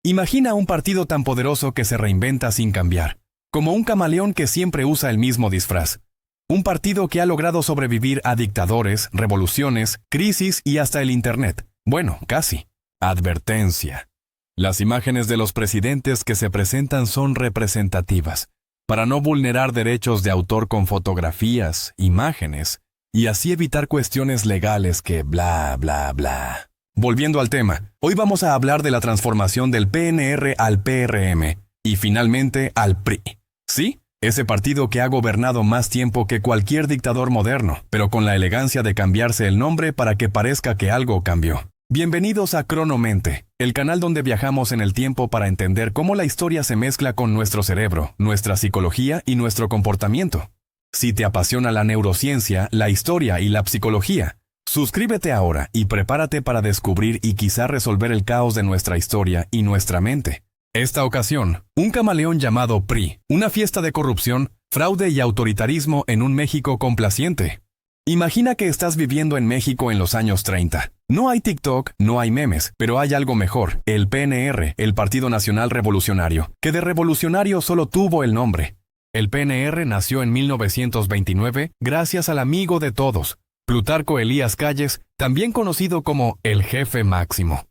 Imagina un partido tan poderoso que se reinventa sin cambiar, como un camaleón que siempre usa el mismo disfraz. Un partido que ha logrado sobrevivir a dictadores, revoluciones, crisis y hasta el Internet. Bueno, casi. Advertencia. Las imágenes de los presidentes que se presentan son representativas, para no vulnerar derechos de autor con fotografías, imágenes, y así evitar cuestiones legales que bla, bla, bla. Volviendo al tema, hoy vamos a hablar de la transformación del PNR al PRM, y finalmente al PRI. ¿Sí? Ese partido que ha gobernado más tiempo que cualquier dictador moderno, pero con la elegancia de cambiarse el nombre para que parezca que algo cambió. Bienvenidos a Cronomente, el canal donde viajamos en el tiempo para entender cómo la historia se mezcla con nuestro cerebro, nuestra psicología y nuestro comportamiento. Si te apasiona la neurociencia, la historia y la psicología, suscríbete ahora y prepárate para descubrir y quizá resolver el caos de nuestra historia y nuestra mente. Esta ocasión, un camaleón llamado PRI, una fiesta de corrupción, fraude y autoritarismo en un México complaciente. Imagina que estás viviendo en México en los años 30. No hay TikTok, no hay memes, pero hay algo mejor, el PNR, el Partido Nacional Revolucionario, que de revolucionario solo tuvo el nombre. El PNR nació en 1929 gracias al amigo de todos, Plutarco Elías Calles, también conocido como el Jefe Máximo.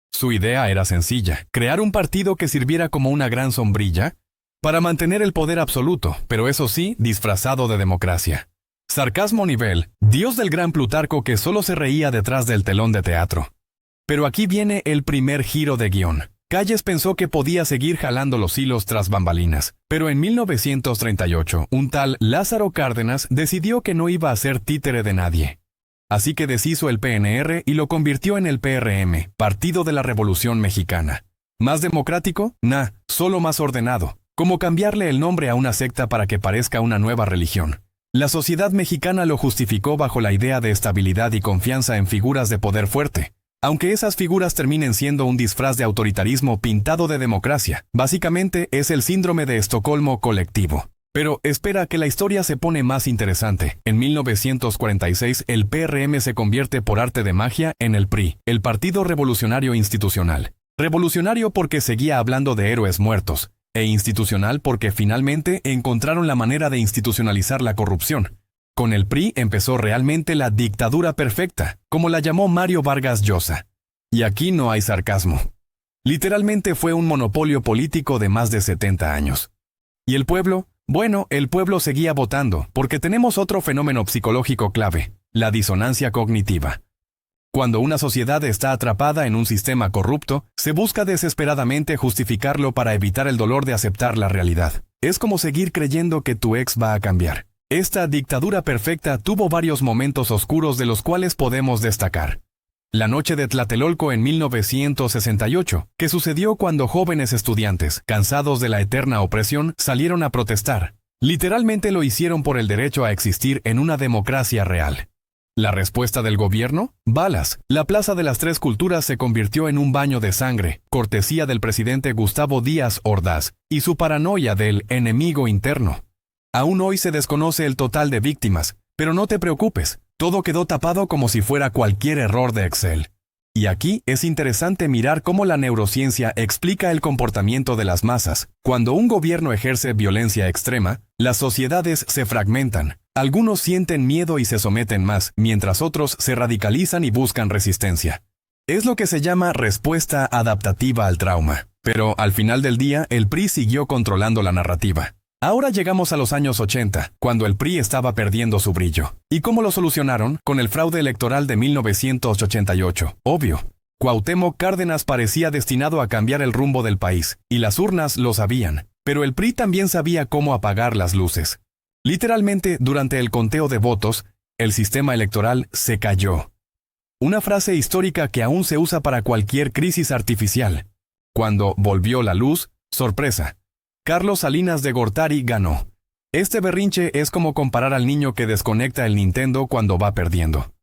Su idea era sencilla, crear un partido que sirviera como una gran sombrilla para mantener el poder absoluto, pero eso sí, disfrazado de democracia. Sarcasmo nivel, Dios del gran Plutarco que solo se reía detrás del telón de teatro. Pero aquí viene el primer giro de guión. Calles pensó que podía seguir jalando los hilos tras bambalinas, pero en 1938, un tal Lázaro Cárdenas decidió que no iba a ser títere de nadie. Así que deshizo el PNR y lo convirtió en el PRM, Partido de la Revolución Mexicana. ¿Más democrático? Nah, solo más ordenado. Como cambiarle el nombre a una secta para que parezca una nueva religión. La sociedad mexicana lo justificó bajo la idea de estabilidad y confianza en figuras de poder fuerte. Aunque esas figuras terminen siendo un disfraz de autoritarismo pintado de democracia, básicamente es el síndrome de Estocolmo colectivo. Pero espera que la historia se pone más interesante. En 1946 el PRM se convierte por arte de magia en el PRI, el Partido Revolucionario Institucional. Revolucionario porque seguía hablando de héroes muertos, e institucional porque finalmente encontraron la manera de institucionalizar la corrupción. Con el PRI empezó realmente la dictadura perfecta, como la llamó Mario Vargas Llosa. Y aquí no hay sarcasmo. Literalmente fue un monopolio político de más de 70 años. ¿Y el pueblo? Bueno, el pueblo seguía votando, porque tenemos otro fenómeno psicológico clave, la disonancia cognitiva. Cuando una sociedad está atrapada en un sistema corrupto, se busca desesperadamente justificarlo para evitar el dolor de aceptar la realidad. Es como seguir creyendo que tu ex va a cambiar. Esta dictadura perfecta tuvo varios momentos oscuros de los cuales podemos destacar. La noche de Tlatelolco en 1968, que sucedió cuando jóvenes estudiantes, cansados de la eterna opresión, salieron a protestar. Literalmente lo hicieron por el derecho a existir en una democracia real. ¿La respuesta del gobierno? Balas. La Plaza de las Tres Culturas se convirtió en un baño de sangre, cortesía del presidente Gustavo Díaz Ordaz, y su paranoia del enemigo interno. Aún hoy se desconoce el total de víctimas, pero no te preocupes, todo quedó tapado como si fuera cualquier error de Excel. Y aquí es interesante mirar cómo la neurociencia explica el comportamiento de las masas. Cuando un gobierno ejerce violencia extrema, las sociedades se fragmentan. Algunos sienten miedo y se someten más, mientras otros se radicalizan y buscan resistencia. Es lo que se llama respuesta adaptativa al trauma. Pero al final del día, el PRI siguió controlando la narrativa. Ahora llegamos a los años 80, cuando el PRI estaba perdiendo su brillo. ¿Y cómo lo solucionaron? Con el fraude electoral de 1988. Obvio. Cuauhtémoc Cárdenas parecía destinado a cambiar el rumbo del país, y las urnas lo sabían. Pero el PRI también sabía cómo apagar las luces. Literalmente, durante el conteo de votos, el sistema electoral se cayó. Una frase histórica que aún se usa para cualquier crisis artificial. Cuando volvió la luz, sorpresa. Carlos Salinas de Gortari ganó. Este berrinche es como comparar al niño que desconecta el Nintendo cuando va perdiendo.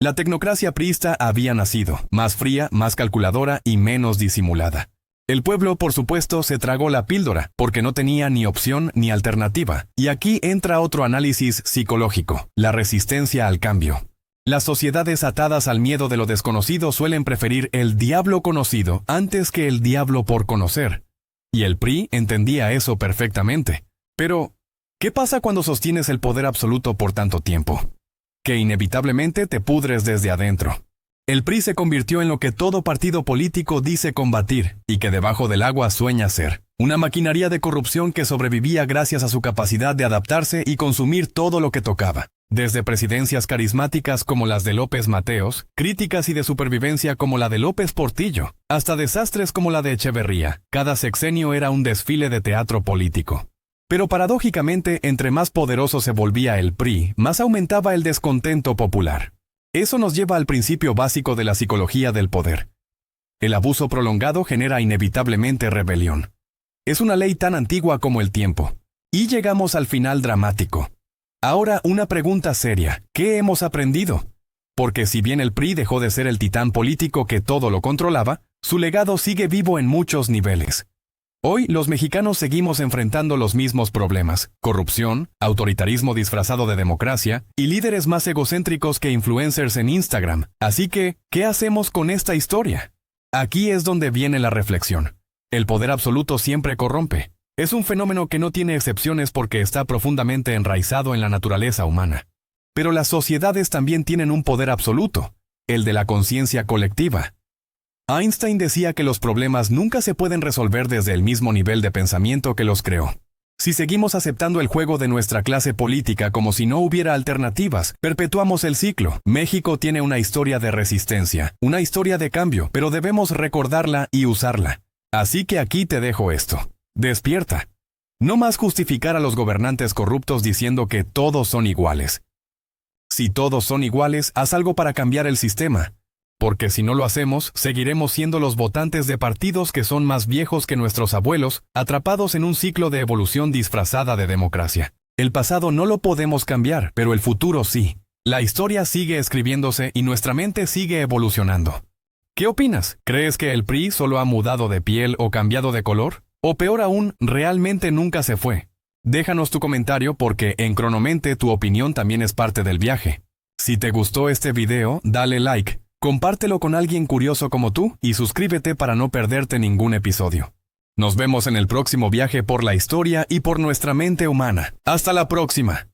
La tecnocracia priista había nacido, más fría, más calculadora y menos disimulada. El pueblo, por supuesto, se tragó la píldora, porque no tenía ni opción ni alternativa. Y aquí entra otro análisis psicológico, la resistencia al cambio. Las sociedades atadas al miedo de lo desconocido suelen preferir el diablo conocido antes que el diablo por conocer. Y el PRI entendía eso perfectamente. Pero, ¿qué pasa cuando sostienes el poder absoluto por tanto tiempo? Que inevitablemente te pudres desde adentro. El PRI se convirtió en lo que todo partido político dice combatir y que debajo del agua sueña ser. Una maquinaria de corrupción que sobrevivía gracias a su capacidad de adaptarse y consumir todo lo que tocaba. Desde presidencias carismáticas como las de López Mateos, críticas y de supervivencia como la de López Portillo, hasta desastres como la de Echeverría, cada sexenio era un desfile de teatro político. Pero paradójicamente, entre más poderoso se volvía el PRI, más aumentaba el descontento popular. Eso nos lleva al principio básico de la psicología del poder. El abuso prolongado genera inevitablemente rebelión. Es una ley tan antigua como el tiempo. Y llegamos al final dramático. Ahora una pregunta seria. ¿Qué hemos aprendido? Porque si bien el PRI dejó de ser el titán político que todo lo controlaba, su legado sigue vivo en muchos niveles. Hoy los mexicanos seguimos enfrentando los mismos problemas: corrupción, autoritarismo disfrazado de democracia y líderes más egocéntricos que influencers en Instagram. Así que, ¿qué hacemos con esta historia? Aquí es donde viene la reflexión. El poder absoluto siempre corrompe. Es un fenómeno que no tiene excepciones porque está profundamente enraizado en la naturaleza humana. Pero las sociedades también tienen un poder absoluto, el de la conciencia colectiva. Einstein decía que los problemas nunca se pueden resolver desde el mismo nivel de pensamiento que los creó. Si seguimos aceptando el juego de nuestra clase política como si no hubiera alternativas, perpetuamos el ciclo. México tiene una historia de resistencia, una historia de cambio, pero debemos recordarla y usarla. Así que aquí te dejo esto. Despierta. No más justificar a los gobernantes corruptos diciendo que todos son iguales. Si todos son iguales, haz algo para cambiar el sistema. Porque si no lo hacemos, seguiremos siendo los votantes de partidos que son más viejos que nuestros abuelos, atrapados en un ciclo de evolución disfrazada de democracia. El pasado no lo podemos cambiar, pero el futuro sí. La historia sigue escribiéndose y nuestra mente sigue evolucionando. ¿Qué opinas? ¿Crees que el PRI solo ha mudado de piel o cambiado de color? O peor aún, realmente nunca se fue. Déjanos tu comentario porque en Cronomente tu opinión también es parte del viaje. Si te gustó este video, dale like. Compártelo con alguien curioso como tú y suscríbete para no perderte ningún episodio. Nos vemos en el próximo viaje por la historia y por nuestra mente humana. ¡Hasta la próxima!